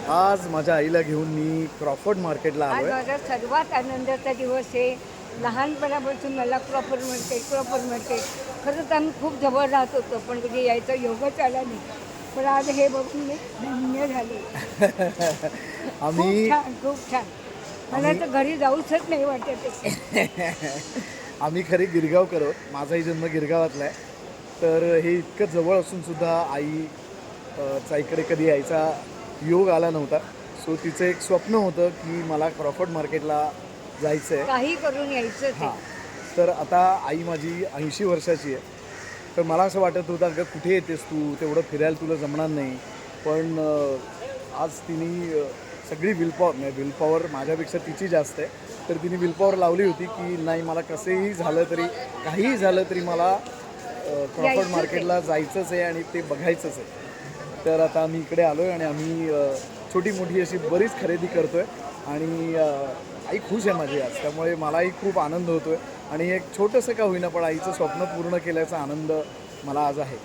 आज माझ्या आईला घेऊन मी क्रॉफर्ड मार्केटला आज आलोय. माझा सर्वात आनंदाचा दिवस आहे. लहानपणापासून मला क्रॉफर्ड मार्केट खरंच आम्ही खूप जवळ राहत होतो, पण कधी यायचा योगच आला नाही. पण आज हे बघून मी धन्य झाले. आम्ही खूप छान. मला तर घरी जाऊच नाही वाटत आहे. आम्ही खरे गिरगावकर आहोत. माझाही जन्म गिरगावातला आहे. तर हे इतकं जवळ असून सुद्धा आई चा इकडे कधी यायचा योग आला नव्हता. सो तिचं एक स्वप्न होतं की मला क्रॉफर्ड मार्केटला जायचं आहे. काही करून यायचं हां, तर आता आई माझी 80 वर्षाची आहे. तर मला असं वाटत होतं अगं कुठे येतेस तू, तेवढं फिरायला तुला जमणार नाही. पण आज तिने सगळी विलपॉवर माझ्यापेक्षा तिची जास्त आहे. तर तिने विलपॉवर लावली होती की नाही, मला कसंही झालं तरी, काहीही झालं तरी मला क्रॉफर्ड मार्केटला जायचंच आहे आणि ते बघायचंच आहे. तर आता आम्ही इकडे आलो आहे आणि आम्ही छोटी मोठी अशी बरीच खरेदी करतो आहे आणि आई खुश आहे माझी आज. त्यामुळे मलाही खूप आनंद होतो आहे आणि एक छोटंसं का होईना पण आईचं स्वप्न पूर्ण केल्याचा आनंद मला आज आहे.